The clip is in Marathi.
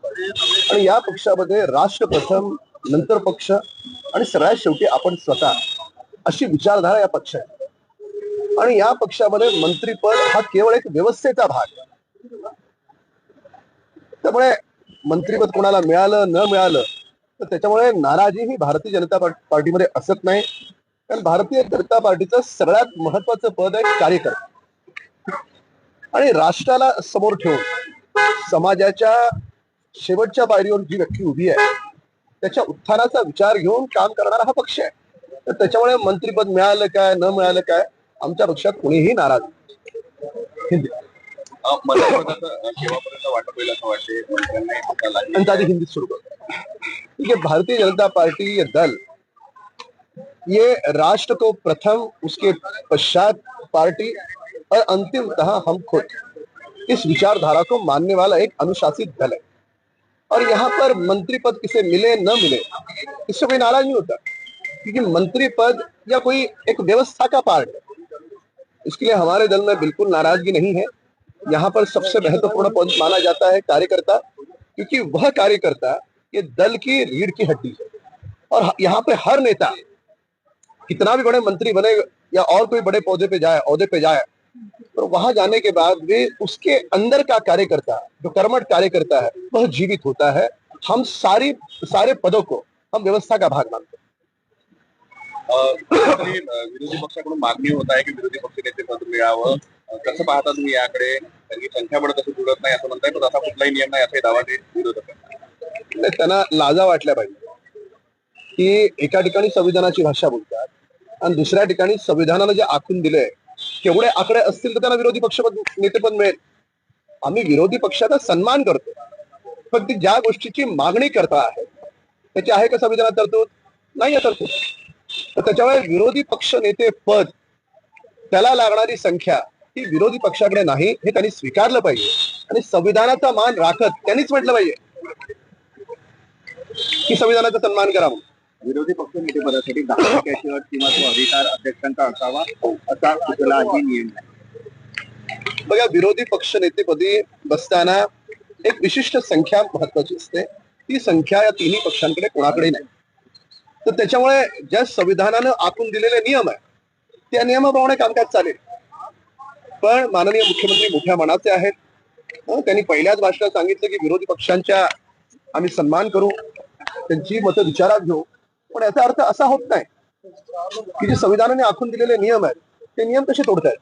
आणि या पक्षामध्ये राष्ट्र प्रथम, नंतर पक्ष आणि सगळ्यात शेवटी आपण स्वतः, अशी विचारधारा या पक्षात आहे. आणि या पक्षामध्ये मंत्रीपद हा केवळ एक व्यवस्थेचा भाग आहे. त्यामुळे मंत्रीपद कोणाला मिळालं न मिळालं तर त्याच्यामुळे नाराजी ही भारतीय जनता पार्टीमध्ये असत नाही. कारण भारतीय जनता पार्टीचं सगळ्यात महत्वाचं पद आहे कार्यकर्ता. आणि राष्ट्राला समोर ठेवून समाजाच्या शेवटच्या पायरीवर जी व्यक्ती उभी आहे त्याच्या उत्थानाचा विचार घेऊन काम करणारा हा पक्ष आहे. तर त्याच्यामुळे मंत्रीपद मिळालं काय न मिळालं काय आमच्या पक्षात कोणीही नाराज हिंदी केव्हापर्यंत वाटप होईल असं वाटते मंत्र्यांना आधी हिंदीत सुरू करतो. ठीक है, भारतीय जनता पार्टी ये दल ये राष्ट्र को प्रथम, उसके पश्चात पार्टी और अंतिमतः हम खुद इस विचारधारा को मानने वाला एक अनुशासित दल है. और यहाँ पर मंत्री पद किसे मिले न मिले इससे कोई नाराज नहीं होता, क्योंकि मंत्री पद या कोई एक व्यवस्था का पार्ट है. इसके लिए हमारे दल में बिल्कुल नाराजगी नहीं है. यहाँ पर सबसे महत्वपूर्ण पद माना जाता है कार्यकर्ता, क्योंकि वह कार्यकर्ता ये दल की रीढ़ की हड्डी है. और यहाँ पे हर नेता कितना भी बड़े मंत्री बने या और कोई बड़े ओहदे पे जाए तो वहां जाने के बाद भी उसके अंदर का कार्यकर्ता, जो कर्मठ कार्यकर्ता है, वह जीवित होता है. हम सारे पदों को हम व्यवस्था का भाग मानते हैं. विरोधी पक्षाकडून मागणी होत आहे की विरोधी पक्ष नेते पद मिळावं. कसं पाहता तुम्ही याकडे? त्यांची संख्याबळ कसं जुळत नाही असं म्हणताय, पण असा कुठलाही नियम नाही असे दावा ते विरोधक आहेत. त्यांना लाजा वाटल्या पाहिजे की एका ठिकाणी संविधानाची भाषा बोलतात आणि दुसऱ्या ठिकाणी संविधानानं जे आखून दिलंय केवढे आकडे असतील तर त्यांना विरोधी पक्ष नेतेपद मिळेल. आम्ही विरोधी पक्षाचा सन्मान करतो, फक्त ज्या गोष्टीची मागणी करता आहे त्याची आहे का संविधानात तरतूद? नाही आहे तरतूद. तर त्याच्यामुळे विरोधी पक्ष नेते पद त्याला लागणारी संख्या ही विरोधी पक्षाकडे नाही हे त्यांनी स्वीकारलं पाहिजे. आणि संविधानाचा मान राखत त्यांनीच म्हटलं पाहिजे की संविधानाचा सन्मान करा. विरोधी पक्ष नेतेपदासाठी 10% अट किंवा तो अधिकार अध्यक्षांचा असावा असा कुठलाही नियम नाही. बघा, विरोधी पक्ष नेतेपदी बसताना एक विशिष्ट संख्या महत्वाची असते. ती संख्या या तिन्ही पक्षांकडे कोणाकडे नाही. तर त्याच्यामुळे ज्या संविधानानं आखून दिलेले नियम आहे त्या नियमाप्रमाणे कामकाज चालेल. पण माननीय मुख्यमंत्री मोठ्या मनाचे आहेत. त्यांनी पहिल्याच भाषणात सांगितलं की विरोधी पक्षांच्या आम्ही सन्मान करू, त्यांची मतं विचारात घेऊ. पण याचा अर्थ असा होत नाही की जे संविधानाने आखून दिलेले नियम आहेत ते नियम कसे तोडतायत.